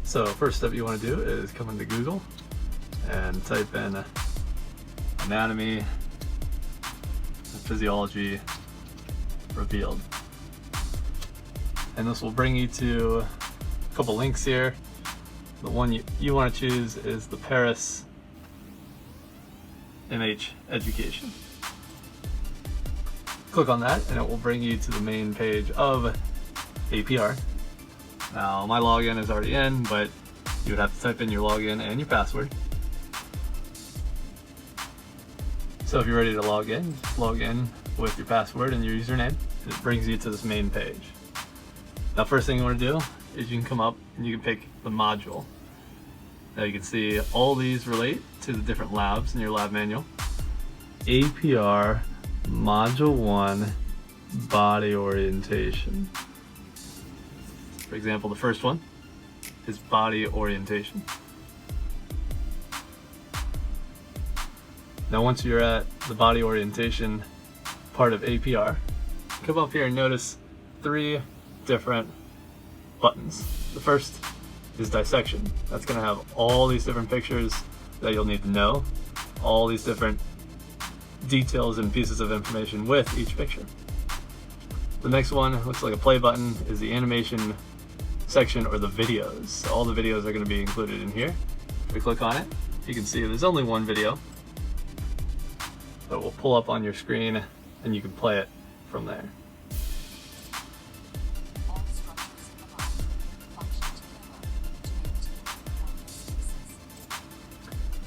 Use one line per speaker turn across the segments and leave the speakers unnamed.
So first step you want to do is come into Google and type in Anatomy and Physiology revealed. And this will bring you to a couple links here. The one you want to choose is the Paris MH Education. Click on that and it will bring you to the main page of APR. Now my login is already in, but you would have to type in your login and your password. So if you're ready to log in, just log in with your password and your username. It brings you to this main page. Now first thing you want to do is you can come up and you can pick the module. Now you can see all these relate to the different labs in your lab manual. APR Module 1 Body Orientation. For example, the first one is body orientation. Now once you're at the body orientation part of APR, come up here and notice 3 different buttons. The first is dissection. That's going to have all these different pictures that you'll need to know, all these different details and pieces of information with each picture. The next one looks like a play button, is the animation section or the videos. So all the videos are going to be included in here. If we click on it, you can see there's only one video that will pull up on your screen and you can play it from there.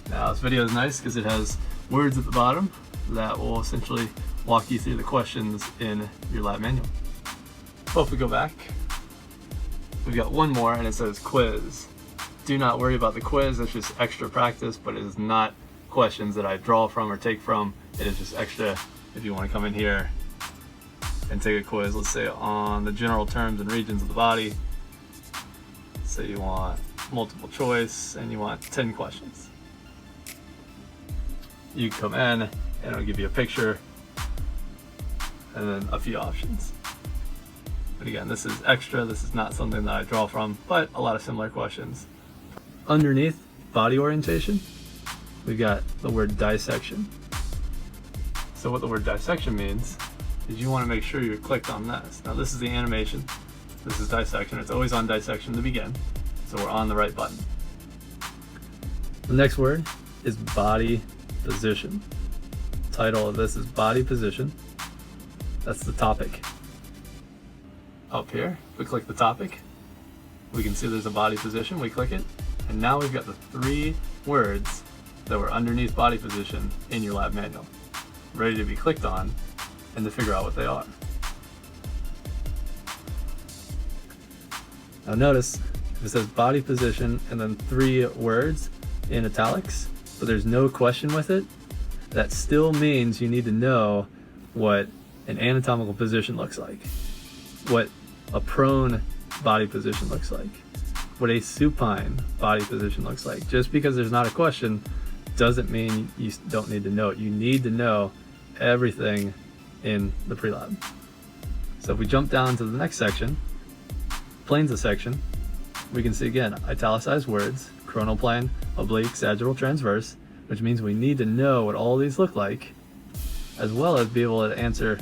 Now this video is nice because it has words at the bottom that will essentially walk you through the questions in your lab manual. Well, if we go back, we've got one more and it says quiz. Do not worry about the quiz, it's just extra practice, but it is not questions that I draw from or take from. It is just extra if you want to come in here and take a quiz, let's say on the general terms and regions of the body. Say you want multiple choice and you want 10 questions. You come in and it'll give you a picture and then a few options. But again, this is extra, this is not something that I draw from, but a lot of similar questions. Underneath body orientation, we've got the word dissection. So what the word dissection means is you want to make sure you're clicked on this. Now this is the animation, this is dissection, it's always on dissection to begin, so we're on the right button. The next word is body position. Title of this is body position. That's the topic. Up here, if we click the topic, we can see there's a body position, we click it, and now we've got the 3 words that were underneath body position in your lab manual, ready to be clicked on and to figure out what they are. Now notice, it says body position and then 3 words in italics, but there's no question with it. That still means you need to know what an anatomical position looks like, what a prone body position looks like, what a supine body position looks like. Just because there's not a question doesn't mean you don't need to know it. You need to know everything in the pre-lab. So if we jump down to the next section, planes of section, we can see again italicized words, coronal plane, oblique, sagittal, transverse, which means we need to know what all these look like, as well as be able to answer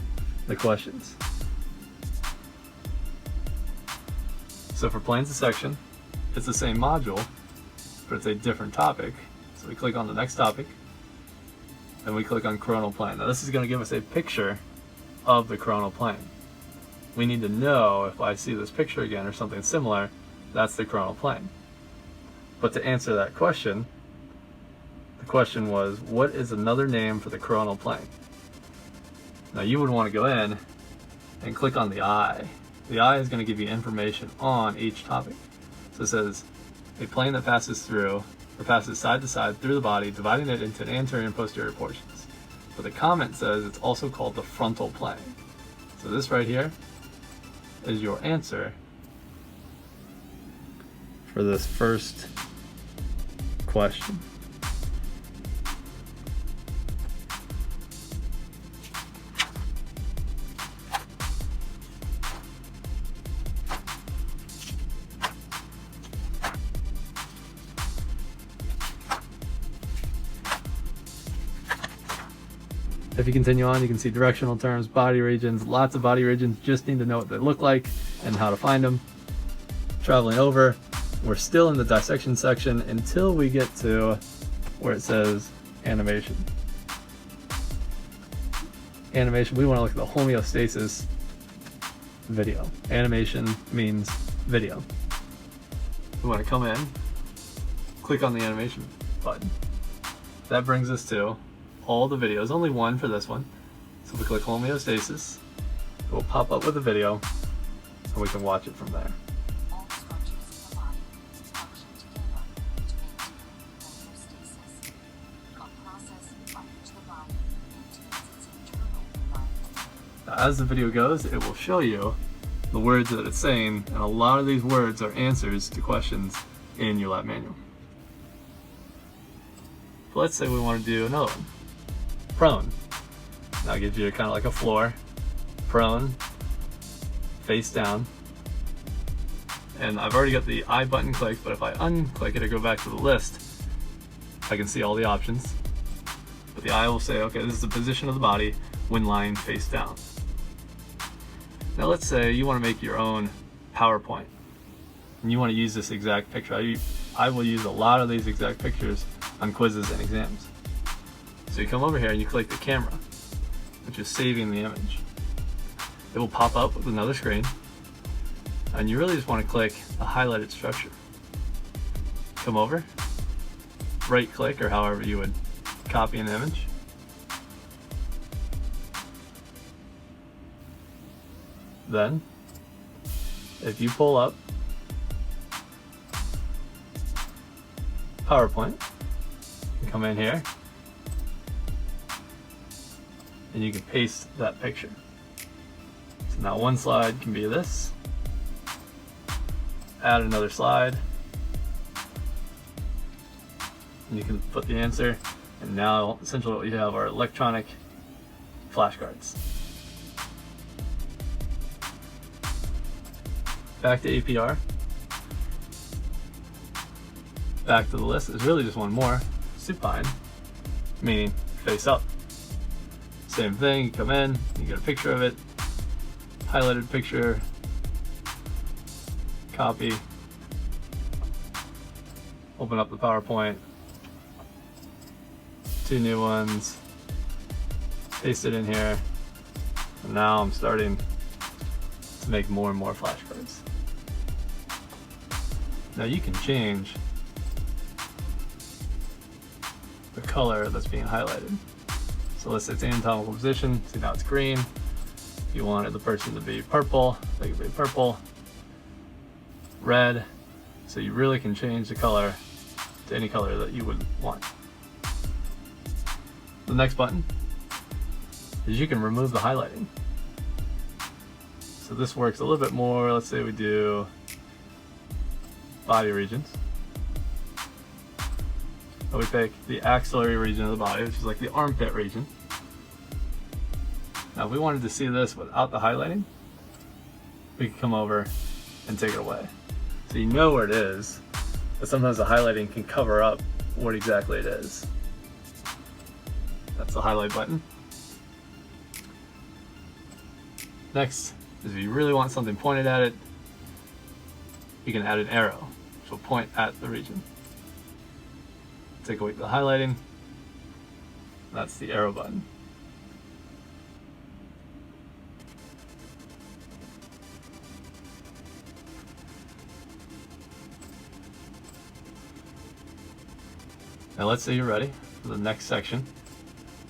the questions. So for planes of section, it's the same module, but it's a different topic. So we click on the next topic, and we click on coronal plane. Now this is going to give us a picture of the coronal plane. We need to know if I see this picture again or something similar, that's the coronal plane. But to answer that question, the question was, what is another name for the coronal plane? Now you would want to go in and click on the eye. The eye is going to give you information on each topic. So it says, a plane that passes through, or passes side to side through the body, dividing it into anterior and posterior portions. But the comment says it's also called the frontal plane. So this right here is your answer for this first question. If you continue on, you can see directional terms, body regions, lots of body regions. Just need to know what they look like and how to find them. Traveling over, we're still in the dissection section until we get to where it says animation. Animation, we want to look at the homeostasis video. Animation means video. We want to come in, click on the animation button. That brings us to all the videos, only one for this one. So we click homeostasis, it will pop up with a video, and we can watch it from there.
All structures in the body function together to maintain homeostasis, a process by which the body maintains its internal environment.
Now, as the video goes, it will show you the words that it's saying, and a lot of these words are answers to questions in your lab manual. So let's say we want to do another one. Prone. Now it gives you kind of like a floor. Prone, face down. And I've already got the I button clicked, but if I unclick it or go back to the list, I can see all the options. But the I will say, okay, this is the position of the body when lying face down. Now let's say you want to make your own PowerPoint and you want to use this exact picture. I will use a lot of these exact pictures on quizzes and exams. So you come over here and you click the camera, which is saving the image. It will pop up with another screen, and you really just want to click a highlighted structure. Come over, right click, or however you would copy an image. Then, if you pull up PowerPoint, you come in here, and you can paste that picture. So now one slide can be this, add another slide, and you can put the answer, and now essentially what you have are electronic flashcards. Back to APR. Back to the list. There's really just one more. Supine, meaning face up. Same thing, you come in, you get a picture of it, highlighted picture, copy, open up the PowerPoint, two new ones, paste it in here, and now I'm starting to make more and more flashcards. Now you can change the color that's being highlighted. So let's say it's anatomical position, see now it's green. If you wanted the person to be purple, they could be purple, red. So you really can change the color to any color that you would want. The next button is you can remove the highlighting. So this works a little bit more. Let's say we do body regions. So we pick the axillary region of the body, which is like the armpit region. Now if we wanted to see this without the highlighting, we could come over and take it away. So you know where it is, but sometimes the highlighting can cover up what exactly it is. That's the highlight button. Next is if you really want something pointed at it, you can add an arrow, which will point at the region. Take away the highlighting, that's the arrow button. Now let's say you're ready for the next section.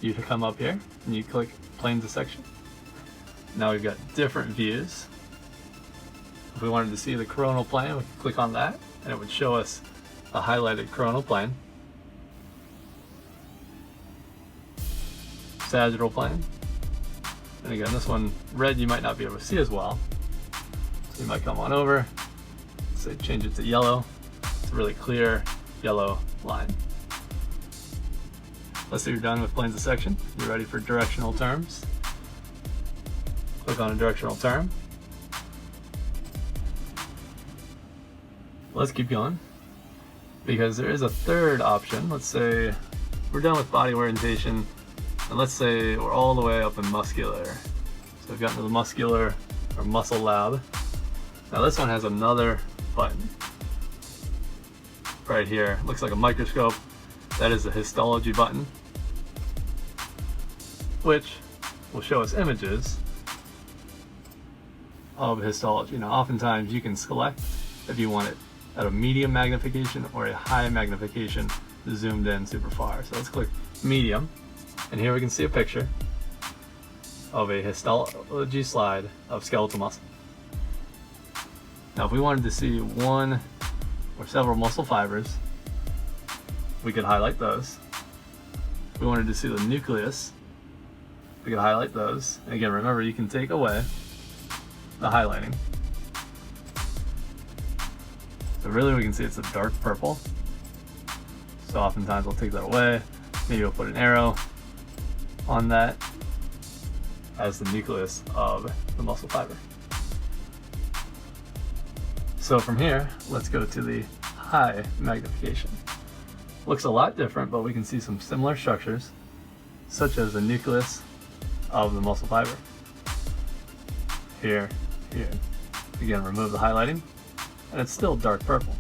You come up here and you click plane dissection. Now we've got different views. If we wanted to see the coronal plane, we could click on that and it would show us a highlighted coronal plane. Sagittal plane. And again, this one, red, you might not be able to see as well. So you might come on over, say change it to yellow. It's a really clear yellow line. Let's say you're done with planes dissection. You're ready for directional terms. Click on a directional term. Let's keep going, because there is a third option. Let's say we're done with body orientation And let's say we're all the way up in muscular. So we've gotten to the muscular or muscle lab. Now this one has another button right here. Looks like a microscope. That is the histology button, which will show us images of histology. Now oftentimes you can select if you want it at a medium magnification or a high magnification zoomed in super far. So let's click medium, and here we can see a picture of a histology slide of skeletal muscle. Now if we wanted to see one or several muscle fibers, we could highlight those. If we wanted to see the nucleus, we could highlight those. And again, remember, you can take away the highlighting. So really we can see it's a dark purple. So oftentimes we'll take that away. Maybe we'll put an arrow on that as the nucleus of the muscle fiber. So from here, let's go to the high magnification. Looks a lot different, but we can see some similar structures, such as the nucleus of the muscle fiber. Here, here. Again, remove the highlighting, and it's still dark purple.